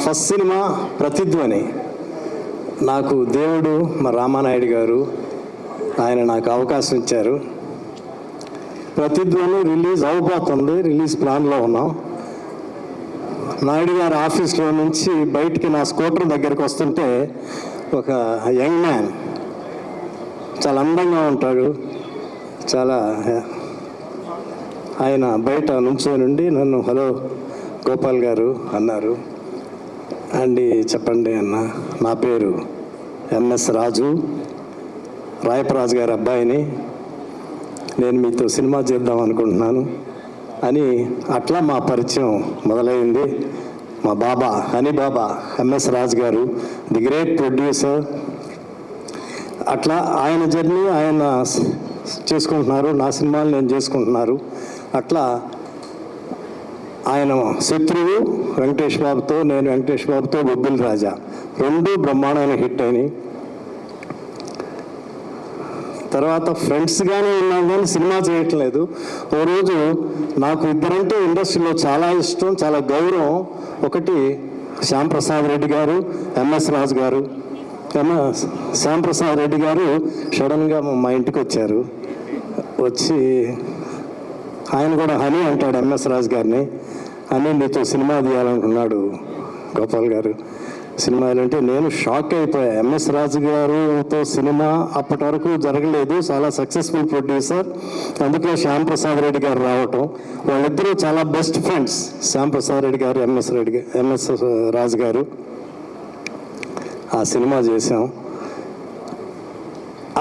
First cinema ప్రతిధ్వని. నాకు దేవుడు మా రామానాయుడు గారు ఆయన నాకు అవకాశం ఇచ్చారు. ప్రతిధ్వని రిలీజ్ అవబోతుంది, రిలీజ్ ప్లాన్లో ఉన్నాం. నాయుడు గారి ఆఫీస్లో నుంచి బయటికి నా స్కూటర్ దగ్గరికి వస్తుంటే ఒక యంగ్ మ్యాన్, చాలా అందంగా ఉంటాడు, చాలా ఆయన బయట నుంచోనుండి నన్ను హలో గోపాల్ గారు అన్నారు. అండి చెప్పండి అన్న, నా పేరు ఎంఎస్ రాజు, రాయపరాజు గారి అబ్బాయిని, నేను మీతో సినిమా చేద్దాం అనుకుంటున్నాను అని. అట్లా మా పరిచయం మొదలైంది. మా బాబా హనీ బాబా ఎంఎస్ రాజు గారు, ది గ్రేట్ ప్రొడ్యూసర్. అట్లా ఆయన జర్నీ ఆయన చేసుకుంటున్నారు, నా సినిమాలు నేను చేసుకుంటున్నారు. అట్లా ఆయన శత్రువు వెంకటేష్ బాబుతో, నేను వెంకటేష్ బాబుతో బొబ్బిలి రాజా, రెండు బ్రహ్మాండమైన హిట్ అయినాయి. తర్వాత ఫ్రెండ్స్గానే ఉన్నాం కానీ సినిమా చేయట్లేదు. ఓ రోజు నాకు ఇద్దరంటే ఇండస్ట్రీలో చాలా ఇష్టం, చాలా గౌరవం. ఒకటి శ్యాంప్రసాద్ రెడ్డి గారు, ఎంఎస్ రాజు గారు. శ్యాంప్రసాద్ రెడ్డి గారు సడన్గా మా ఇంటికి వచ్చారు. వచ్చి ఆయన కూడా హనీ అంటాడు ఎంఎస్ రాజు గారిని, అని నీతో సినిమా తీయాలనుకున్నాడు గోపాల్ గారు. సినిమాలు అంటే నేను షాక్ అయిపోయా. ఎంఎస్ రాజు గారుతో సినిమా అప్పటి వరకు జరగలేదు, చాలా సక్సెస్ఫుల్ ప్రొడ్యూసర్. అందుకే శ్యాంప్రసాద్ రెడ్డి గారు రావటం, వాళ్ళిద్దరూ చాలా బెస్ట్ ఫ్రెండ్స్, శ్యాంప్రసాద్ రెడ్డి గారు, ఎంఎస్ రాజు గారు. ఆ సినిమా చేసాం.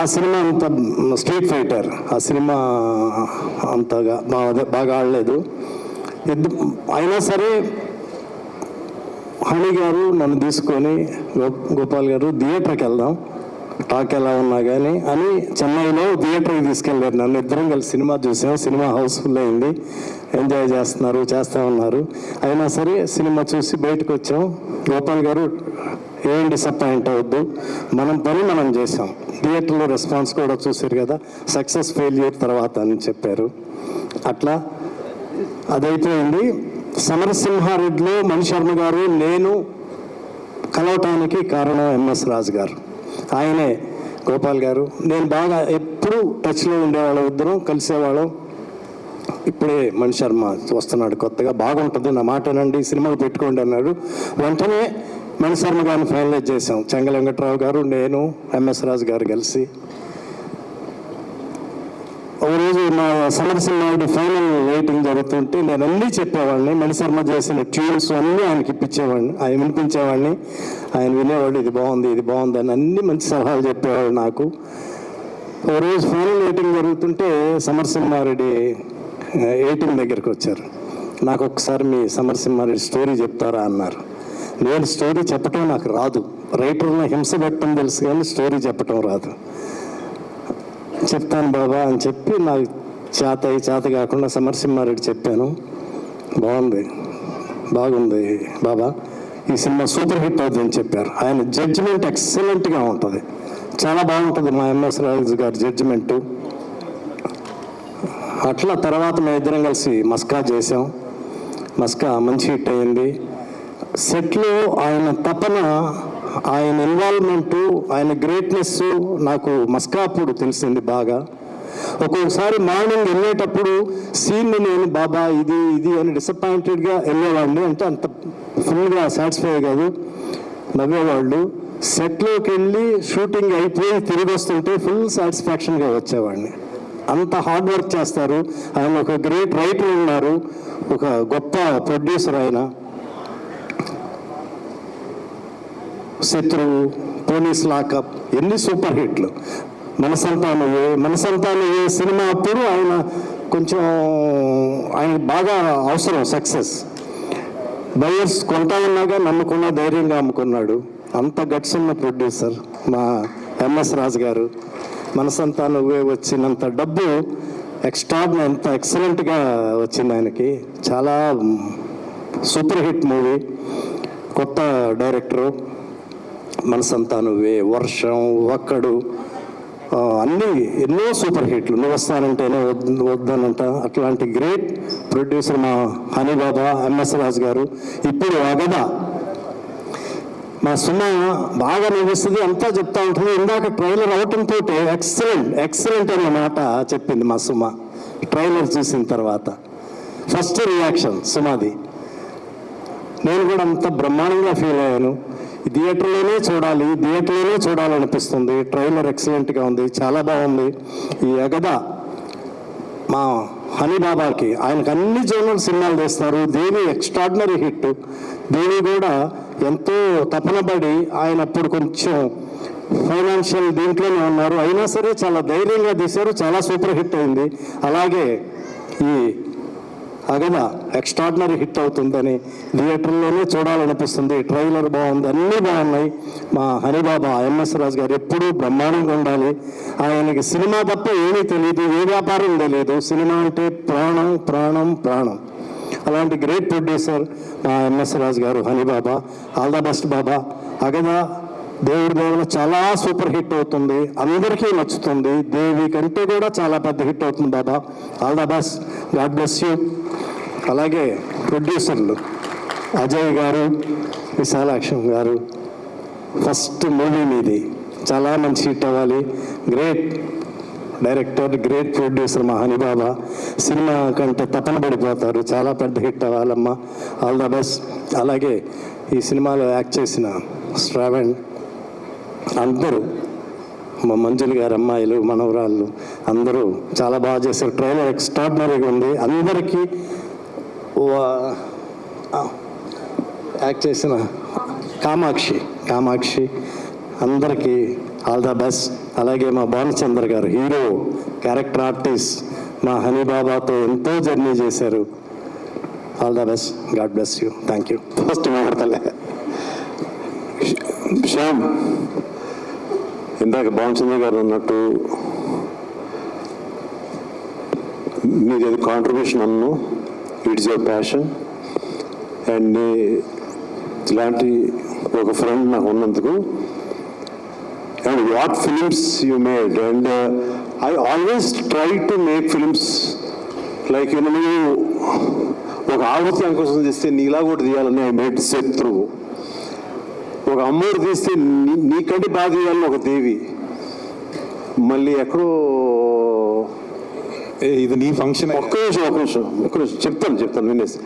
ఆ సినిమా అంత స్ట్రీట్ ఫైటర్, ఆ సినిమా అంతగా బాగా ఆడలేదు. అయినా సరే హనీ గారు నన్ను తీసుకొని గోపాల్ గారు థియేటర్కి వెళ్దాం, టాక్ ఎలా ఉన్నా కానీ అని చెన్నైలో థియేటర్కి తీసుకెళ్ళారు. నన్ను ఇద్దరం కలిసి సినిమా చూసాం. సినిమా హౌస్ఫుల్ అయింది, ఎంజాయ్ చేస్తూ ఉన్నారు. అయినా సరే సినిమా చూసి బయటకు వచ్చాం. గోపాల్ గారు ఏం డిసప్పాయింట్ అవ్వద్దు, మనం పని మనం చేసాం. థియేటర్లో రెస్పాన్స్ కూడా చూసారు కదా, సక్సెస్ ఫెయిల్యూర్ తర్వాత అని చెప్పారు. అట్లా అదైపోయింది. సమరసింహారెడ్డిలో మణిశర్మ గారు నేను కలవటానికి కారణం ఎంఎస్ రాజు గారు. ఆయనే గోపాల్ గారు నేను బాగా ఎప్పుడూ టచ్లో ఉండేవాళ్ళం, ఇద్దరం కలిసేవాళ్ళం. ఇప్పుడే మణిశర్మ వస్తున్నాడు కొత్తగా, బాగుంటుంది, నా మాటనండి, సినిమాలు పెట్టుకోండి అన్నాడు. వెంటనే మణిశర్మ గారిని ఫైనలైజ్ చేసాం. చెంగల వెంకట్రావు గారు, నేను, ఎంఎస్ రాజు గారు కలిసి. ఒకరోజు మా సమరసింహారెడ్డి ఫైనల్ వెయిటింగ్ జరుగుతుంటే నేను అన్నీ చెప్పేవాడిని, మణిశర్మ చేసిన ట్యూన్స్ అన్నీ ఆయనకి ఇప్పించేవాడిని, ఆయన వినిపించేవాడిని. ఆయన వినేవాడు, ఇది బాగుంది ఇది బాగుంది అని అన్ని మంచి సలహాలు చెప్పేవాడు నాకు. ఓ రోజు ఫైనల్ వెయిటింగ్ జరుగుతుంటే సమరసింహారెడ్డి ఎయిటింగ్ దగ్గరికి వచ్చారు. నాకు ఒకసారి మీ సమరసింహారెడ్డి స్టోరీ చెప్తారా అన్నారు. నేను స్టోరీ చెప్పటం నాకు రాదు, రైటర్లో హింస పెట్టడం తెలుసు కానీ స్టోరీ చెప్పటం రాదు. చెప్తాను బాబా అని చెప్పి నాకు చేత కాకుండా సమరసింహారెడ్డి చెప్పాను. బాగుంది బాబా, ఈ సినిమా సూపర్ హిట్ అవుతుందని చెప్పారు. ఆయన జడ్జిమెంట్ ఎక్సలెంట్గా ఉంటుంది, చాలా బాగుంటుంది మా ఎంఎస్ రాజు గారి జడ్జిమెంటు. అట్లా తర్వాత మేము ఇద్దరం కలిసి మస్కా చేసాం. మస్కా మంచి హిట్ అయింది. సెట్లో ఆయన తపన, ఆయన ఇన్వాల్వ్మెంటు, ఆయన గ్రేట్నెస్ నాకు మస్కా అప్పుడు తెలిసింది బాగా. ఒక్కొక్కసారి మార్నింగ్ వెళ్ళేటప్పుడు సీన్ని నేను బాబా ఇది అని డిసప్పాయింటెడ్గా వెళ్ళేవాడిని, అంటే అంత ఫుల్గా సాటిస్ఫై కాదు, నవ్వేవాళ్ళు. సెట్లోకి వెళ్ళి షూటింగ్ అయిపోయి తిరిగి వస్తుంటే ఫుల్ సాటిస్ఫాక్షన్గా వచ్చేవాడిని. అంత హార్డ్ వర్క్ చేస్తారు ఆయన. ఒక గ్రేట్ రైటర్ ఉన్నారు, ఒక గొప్ప ప్రొడ్యూసర్ ఆయన. శత్రువు, పోలీస్ లాకప్, ఎన్ని సూపర్ హిట్లు. మనసంతానమే సినిమా అప్పుడు ఆయన కొంచెం ఆయన బాగా అవసరం సక్సెస్. బయర్స్ కొంటా ఉన్నాగా నమ్ముకున్న ధైర్యంగా అమ్ముకున్నాడు. అంత గట్స్ ఉన్న ప్రొడ్యూసర్ మా ఎంఎస్ రాజు గారు. మనసంతానమే వచ్చినంత డబ్బు ఎక్స్ట్రాడినరీ, ఎంత ఎక్సలెంట్గా వచ్చింది ఆయనకి. చాలా సూపర్ హిట్ మూవీ. కొత్త డైరెక్టరు, మనసంతానమే, వర్షం, ఒక్కడు, అన్నీ ఎన్నో సూపర్ హిట్లు. నువ్వు వస్తానంటేనే వద్దనంట, అట్లాంటి గ్రేట్ ప్రొడ్యూసర్ మా హనీ బాబా, ఎంఎస్ రాజు గారు. ఇప్పుడు అగద మా సుమ బాగా నవ్విస్తుంది, అంతా చెప్తా ఉంటుంది. ఇందాక ట్రైలర్ అవటంతో ఎక్సలెంట్ అన్న మాట చెప్పింది మా సుమ ట్రైలర్ చూసిన తర్వాత. ఫస్ట్ రియాక్షన్ సుమాది. నేను కూడా అంత బ్రహ్మాండంగా ఫీల్ అయ్యాను. థియేటర్లోనే చూడాలనిపిస్తుంది. ట్రైలర్ ఎక్సలెంట్గా ఉంది, చాలా బాగుంది. ఈ అగద మా హనీ బాబాకి, ఆయనకు అన్ని జోనల్ సినిమాలు తీస్తారు. దేవి ఎక్స్ట్రాడినరీ హిట్. దేవి కూడా ఎంతో తపనబడి ఆయన అప్పుడు కొంచెం ఫైనాన్షియల్ దీంట్లోనే ఉన్నారు, అయినా సరే చాలా ధైర్యంగా తీశారు, చాలా సూపర్ హిట్ అయింది. అలాగే ఈ అగద ఎక్స్ట్రాడినరీ హిట్ అవుతుందని థియేటర్లోనే చూడాలనిపిస్తుంది. ట్రైలర్ బాగుంది, అన్నీ బాగున్నాయి. మా హరిబాబా ఎంఎస్ రాజు గారు ఎప్పుడూ బ్రహ్మాండంగా ఉండాలి. ఆయనకి సినిమా తప్ప ఏమీ తెలియదు, ఏ వ్యాపారం తెలియదు. సినిమా అంటే ప్రాణం ప్రాణం ప్రాణం. అలాంటి గ్రేట్ ప్రొడ్యూసర్ మా ఎంఎస్ రాజు గారు, హరిబాబా. ఆల్ ద బెస్ట్ బాబా. అగద దేవుడి దేవుడు చాలా సూపర్ హిట్ అవుతుంది, అందరికీ నచ్చుతుంది. దేవి కంటే కూడా చాలా పెద్ద హిట్ అవుతుంది బాబా. All the best, god bless you. అలాగే ప్రొడ్యూసర్లు అజయ్ గారు, విశాలాక్షం గారు, ఫస్ట్ మూవీ మీది, చాలా మంచి హిట్ అవ్వాలి. గ్రేట్ డైరెక్టర్, గ్రేట్ ప్రొడ్యూసర్ మా హనీబాబా. సినిమా కంటే తపన పడిపోతారు, చాలా పెద్ద హిట్ అవ్వాలమ్మా. All the best. అలాగే ఈ సినిమాలో యాక్ట్ చేసిన శ్రావణ్, అందరూ మా మంజులు గారి అమ్మాయిలు, మనవరాళ్ళు అందరూ చాలా బాగా చేశారు. ట్రైలర్ ఎక్స్ట్రాడినరీగా ఉంది. అందరికీ యాక్ట్ చేసిన కామాక్షి అందరికీ ఆల్ ద బెస్ట్. అలాగే మా భానుచంద్ర గారు, హీరో క్యారెక్టర్ ఆర్టిస్ట్, మా హనీబాబాతో ఎంతో జర్నీ చేశారు. All the best, god bless you. Thank you. First మాట్లాడతలే శ్యామ్, ఇందాక భానుచంద్ర గారు అన్నట్టు నీది కాంట్రిబ్యూషన్ అన్ను, ఇట్స్ యువర్ ప్యాషన్. అండ్ ఇలాంటి ఒక ఫ్రెండ్ నాకు ఉన్నందుకు. And what films you made. And I always try to make films like నువ్వు ఒక ఆవృత్తి అంకోసం తీస్తే నీలా కూడా తీయాలని ఐ మేడ్ శత్రు. ఒక అమ్మోరు తీస్తే నీకంటే బాగా తీయాలని ఒక దేవి. మళ్ళీ ఎక్కడో ఇది నీ ఫంక్షన్. ఒక్క నిమిషం చెప్తాను వినేసి.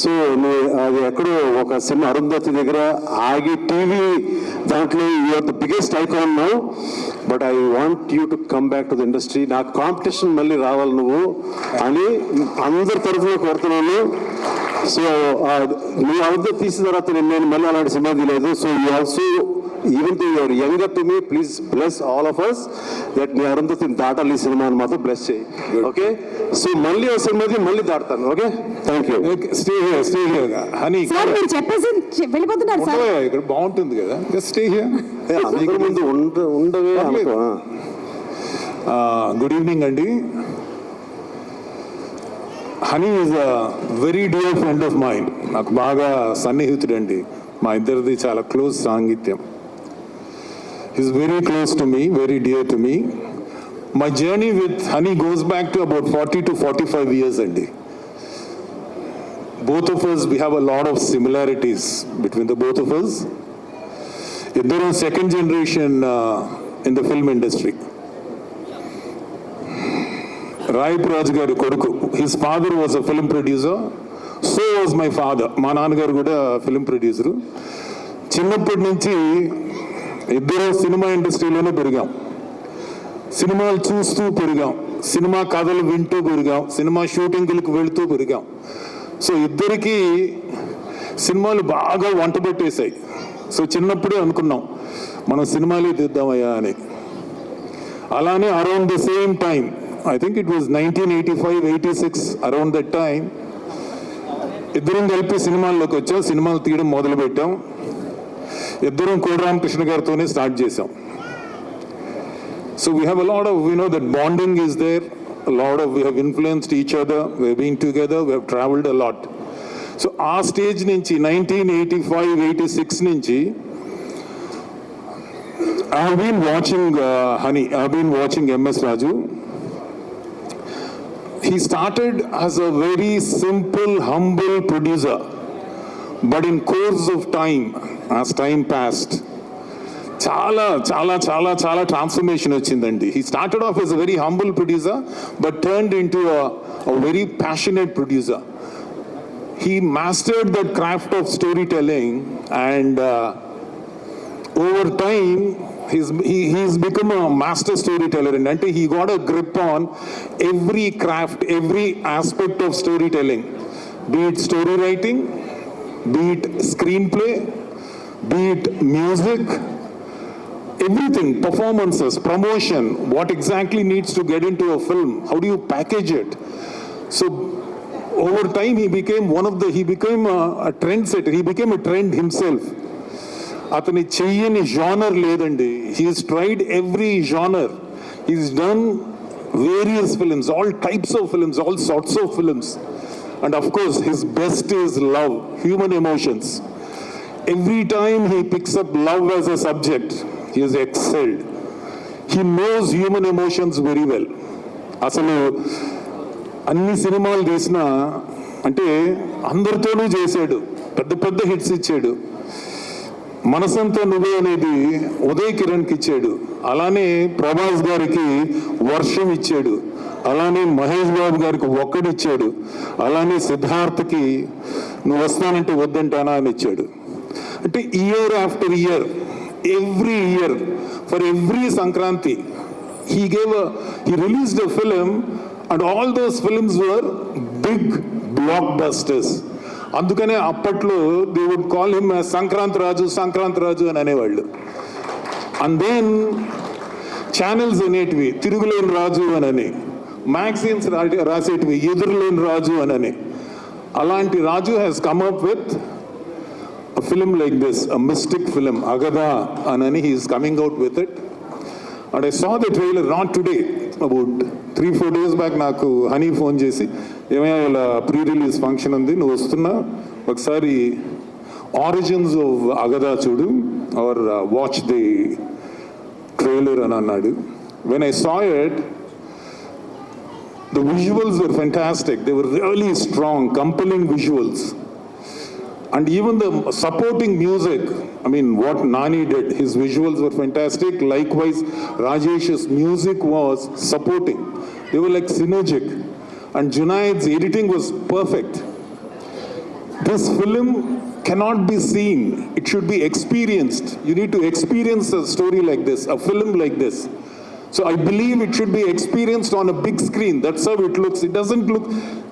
సో అది ఎక్కడో ఒక సినిమా అరుంధతి దగ్గర ఆగి టీవీ దాంట్లో you're the biggest icon now, but I want you to come back to the industry. నా కాంపిటీషన్ మళ్ళీ రావాలి నువ్వు అని అందరి తరఫున కోరుతున్నాను. సో నువ్వు అరుంధతి తీసిన తర్వాత నేను మళ్ళీ అలాంటి సినిమా తీయలేదు. So you also, even to your younger to me, please bless all of us that నీ అరుంధతిని దాటాలి ఈ సినిమాని మాత్రం బ్లెస్ చేయి. ఓకే, సో మళ్ళీ ఆ సినిమాది మళ్ళీ దాటుతాను. Okay, thank you. Stay here honey. ఇక్కడ బాగుంటుంది కదా, స్టే హియర్. అందరి ముందు ఉండవే. గుడ్ ఈవినింగ్ అండి. Honey is a very dear friend of mind. నాకు బాగా సన్నిహితుడు అండి. మా ఇద్దరిది చాలా క్లోజ్ సాంగిత్యం. He's very close to me, very dear to me. My journey with Honey goes back to about 40 to 45 years andi. Both of us, we have a lot of similarities between the both of us. Iddaru second generation in the film industry. Rai Praj garu koduku, his father was a film producer, so was my father. Ma nannagaru kuda film producer. చిన్నప్పటి నుంచి ఇద్దరు cinema ఇండస్ట్రీలోనే పెరిగాం, సినిమాలు చూస్తూ పెరిగాం, cinema కథలు వింటూ పెరిగాం, సినిమా షూటింగ్లకు వెళుతూ పెరిగాం. సో ఇద్దరికి సినిమాలు బాగా వంట పెట్టేశాయి. సో చిన్నప్పుడే అనుకున్నాం మనం సినిమాలే తీద్దామయ్యా అని. అలానే around the same time, I think it was 1985-86, around that time ఇద్దరం కలిపి సినిమాల్లోకి వచ్చాం, సినిమాలు తీయడం మొదలు పెట్టాం. ఇద్దరం కోడిరామకృష్ణ గారితోనే స్టార్ట్ చేసాం. So we have a lot of, you know, that bonding is there, a lot of, we have influenced each other, we have been together, we have traveled a lot. So ఆ stage నుంచి 1985-86 నుంచి I have been watching Honey, I have been watching MS Raju. He started as a very simple, humble producer But in course of time, as time passed, చాలా చాలా చాలా చాలా transformation వచ్చిందండి. He started off yes a very humble producer but turned in to a very passionate producer. He mastered that craft of storytelling, and over time he's become a master storyteller, and until he got a grip on every craft, every aspect of storytelling, be it story writing, be it screenplay, be it music, everything, performances, promotion, what exactly needs to get into a film, how do you package it. So over time he became a trendsetter. He became a trend himself. అతని చెయ్యని genre లేదండి. He has tried every genre. He's done various films, all types of films, all sorts of films, and of course his best is love, human emotions. Every time he picks up love as a subject, he has excelled. He knows human emotions very well. అసలు అన్ని సినిమాలు తీసినా అంటే అందరితోనూ చేశాడు, పెద్ద పెద్ద hits ఇచ్చాడు. మనసంతా నువ్వే అనేది ఉదయ్ కిరణ్కి ఇచ్చాడు, అలానే ప్రభాస్ గారికి వర్షం ఇచ్చాడు, అలానే మహేష్ బాబు గారికి ఒక్కడిచ్చాడు, అలానే సిద్ధార్థకి నువ్వు వస్తానంటే వద్దంటానా అని ఇచ్చాడు. అంటే year after year, every year, for every Sankranti he released a film, and all those films were big blockbusters. అందుకనే అప్పట్లో they would call him as Sankranti రాజు అని అనేవాళ్ళు. అండ్ దెన్ ఛానల్స్ అనేటివి తిరుగులేని రాజు అని, మ్యాగజైన్స్ రాసేటివి ఎదురులేని రాజు అని. అలాంటి Raju has come up with a film like this, a mystic film, Agadha anani. He is coming out with it, and I saw the trailer not today, about 3-4 days back. నాకు honey phone చేసి ఏమైనా ఇలా pre release function ఉంది, నువ్వు వస్తున్నా, ఒకసారి origins of అగదా చూడు are watch the trailer అని అన్నాడు. When I saw it, the visuals were fantastic. They were really strong, compelling visuals. And even the supporting music, I mean, what Nani did, his visuals were fantastic. Likewise, Rajesh's music was supporting. They were like synergic. And Junaid's editing was perfect. This film cannot be seen. It should be experienced. You need to experience a story like this, a film like this. So I believe it should be experienced on a big screen. That's how it looks. It doesn't look,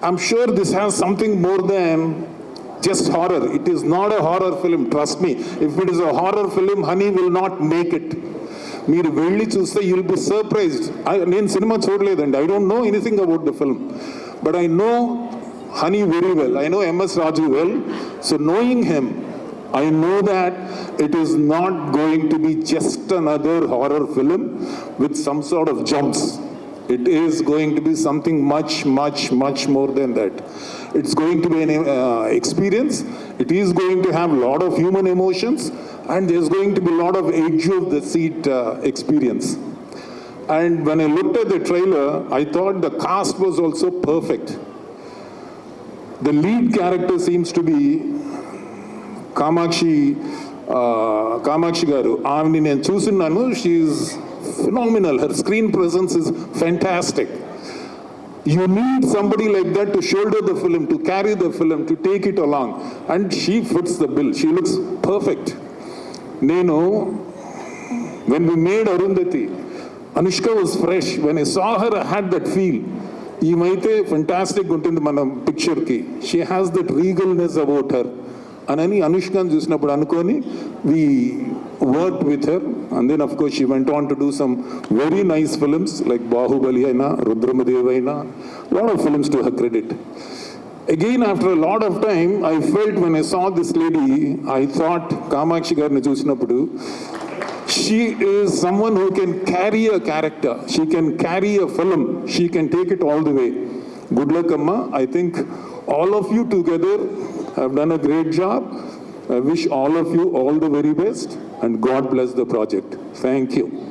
I'm sure this has something more than just horror. It is not a horror film, trust me. If it is a horror film, Honey will not make it. మీరు వెళ్ళి చూస్తే you'll be surprised. నేను cinema చూడలేదండి, I don't know anything about the film, but I know Honey very well. I know MS Raju well. So knowing him, I know that it is not going to be just another horror film with some sort of jumps. It is going to be something much, much, much more than that. It's going to be an experience. It is going to have a lot of human emotions, and there's going to be a lot of edge of the seat experience. And when I looked at the trailer, I thought the cast was also perfect. The lead character seems to be Kamakshi garu. ఆమెని నేను చూస్తున్నాను. She is phenomenal. Her screen presence is fantastic. You need somebody like that to shoulder the film, to carry the film, to take it along. And she fits the bill. She looks perfect. When we made Arundhati, Anushka was fresh. When I saw her, I had that feel. ఈమైతే fantastic ఉంటుంది మన పిక్చర్కి. She has that regalness about her అని అనుష్కని చూసినప్పుడు అనుకొని we worked with her, and then of course she went on to do some very nice films like Bahubali aina, Rudramadev aina, lot of films to her credit. Again, after a lot of time, I felt when I saw this lady, I thought Kamakshi garni chusinappudu, she is someone who can carry a character, she can carry a film, she can take it all the way. Good luck, Amma. I think all of you together have done a great job. I wish all of you all the very best, and God bless the project. Thank you.